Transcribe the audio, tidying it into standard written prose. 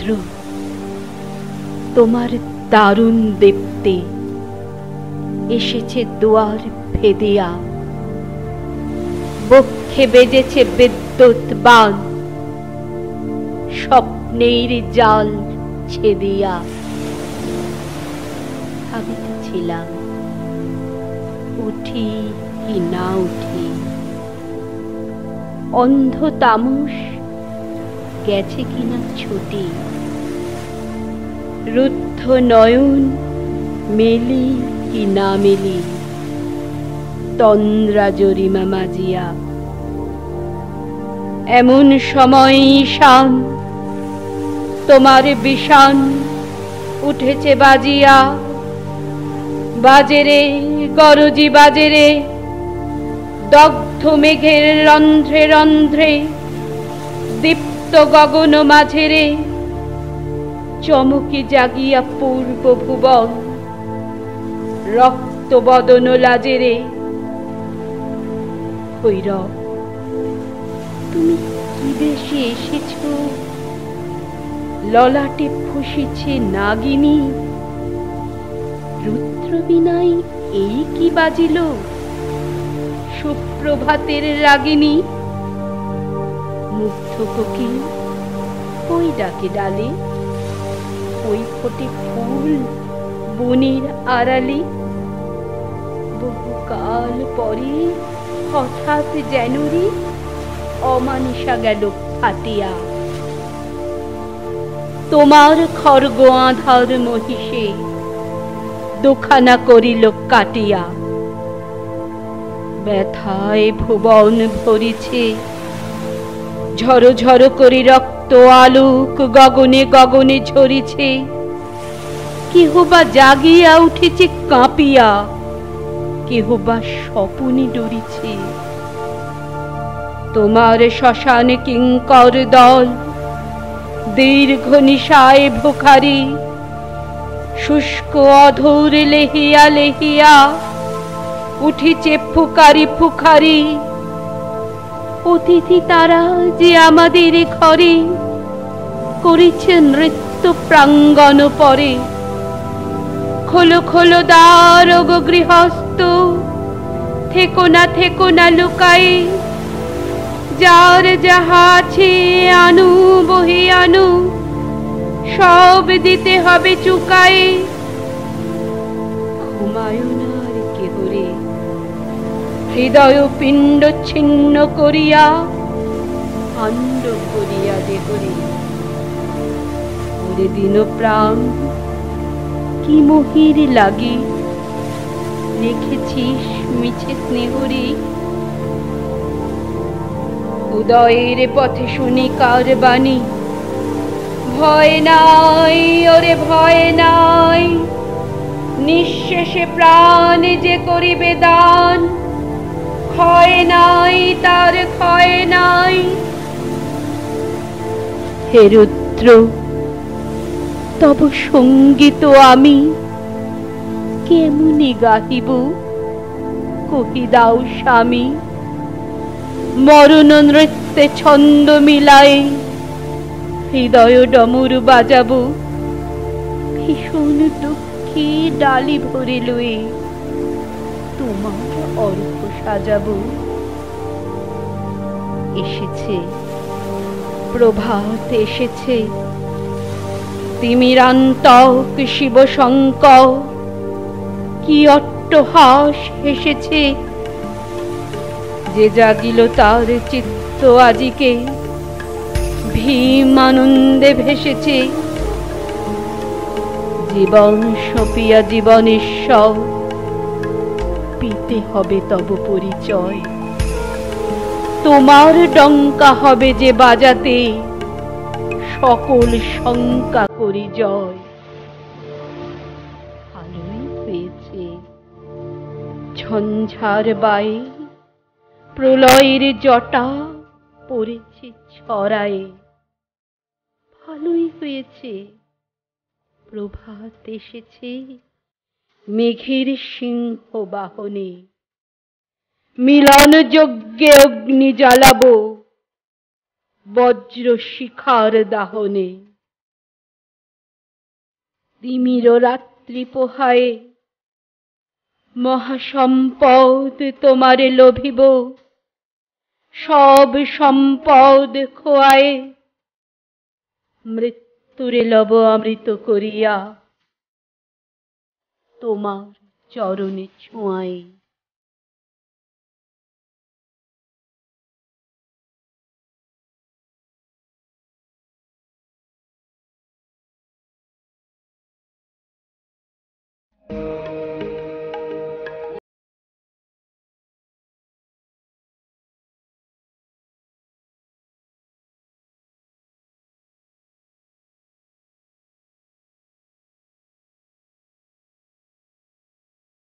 রুদ্র, তোমার দারুণ দীপ্তি এসেছে দুয়ার ভেদিয়া, বক্ষে বেজেছে বিদ্যুৎ বাণ, স্বপ্নের জাল ছেদিয়া। ভাবিতেছিলাম উঠি কি না উঠি, অন্ধ তামস গেছে কিনা ছুটি, রুদ্ধ নয়ন মেলি কি না মেলি, তন্দ্রা জরিমা মাজিয়া। এমন সময় ঈশান তোমার বিষান উঠেছে বাজিয়া, বাজেরে গরজি বাজেরে, দগ্ধ মেঘের রন্ধ্রে রন্ধ্রে, দীপ্ত গগন মাঝেরে, চমকে জাগিয়া পূর্ব ভুবন, রক্ত বদন লাজেরে। ভৈরব, তুমি কি বেশে এসেছ, ললাটে ফুসিছে নাগিনী, রুদ্র বিনাই এই কি বাজিল, সুপ্রভাতের রাগিনী। মুগ্ধ কোকিল ওই ডাকে ডালে, ওই ফোটে ফুল বনের আড়ালে, বহুকাল পরে হঠাৎ যেন রে অমানিসা গেল ফাটিয়া। তোমার খর্গ আধার মহিষে দুখানা করিল কাটিয়া, ব্যথায় ভুবন ভরিছে, ঝরো ঝরো করি রক্ত আলোক গগনে গগনে ঝরিছে। কেহ বা জাগিয়া উঠেছে কাঁপিয়া, কেহ বা স্বপনে ডরিছে। তোমার শ্মশান কিঙ্কর দল দীর্ঘ নিশায় ভুখারি, শুষ্ক অধর লেহিয়া লেহিয়া উঠিছে ফুকারি ফুকারি। অতিথি তারা যে আমাদের ঘরে করেছে নৃত্য প্রাঙ্গণ পরে। খোলো খোলো দ্বার গো গৃহস্থ, থেকো না লুকাই, যার যাহা আছে আনু বহি আনু, সব দিতে হবে চুকাই। ঘুমায়নার কেহ রে, হৃদয় পিণ্ড ছিন্ন করিয়া ভাণ্ড করিয়া দেহরে। ওরে দিন প্রাণ কি মোহির লাগি, রেখেছিস মিছে স্নেহরে। উদয়ের পথে শুনি কার বাণী, ভয় নাই ওরে ভয় নাই, নিঃশেষে প্রাণ যে করিবে দান, ক্ষয় নাই তার ক্ষয় নাই। হে রুদ্র, তব সঙ্গীত আমি কেমনি গাহিব, কহি দাও স্বামী। মরণ নৃত্যে ছন্দ মিলাই, হৃদয় ডমরু বাজাবো, ভীষণ দুঃখী ডালি ভরে লয়ে তোমার অর্ঘ সাজাবো। এসেছে প্রভাত এসেছে, তিমিরান্তক শিব শঙ্কর কি অট্টহাস হেসেছে। যে জাগিল তার চিত্ত আজিকে, ভীম আনন্দে ভেসেছে। জীবন সপিয়া জীবনেশ্বর, পিতে হবে তব পরিচয়। তোমার ডঙ্কা হবে যে বাজাতে, সকল শঙ্কা করি জয়। ভালোই হয়েছে ঝঞ্ঝার বায়ে, প্রলয়ের জটা পড়েছে ছড়ায়ে। ভালোই হয়েছে প্রভাত এসেছে, মেঘের সিংহ বাহনে। মিলন যজ্ঞে অগ্নি জ্বালাবো, বজ্র শিখার দাহনে। তিমির রাত্রি পোহায়ে মহাসম্পদ তোমারে লোভিব, সব সম্পদ খোয়ায়ে মৃত্যুরে লব অমৃত করিয়া তোমার চরণে ছোঁয়ায়ে।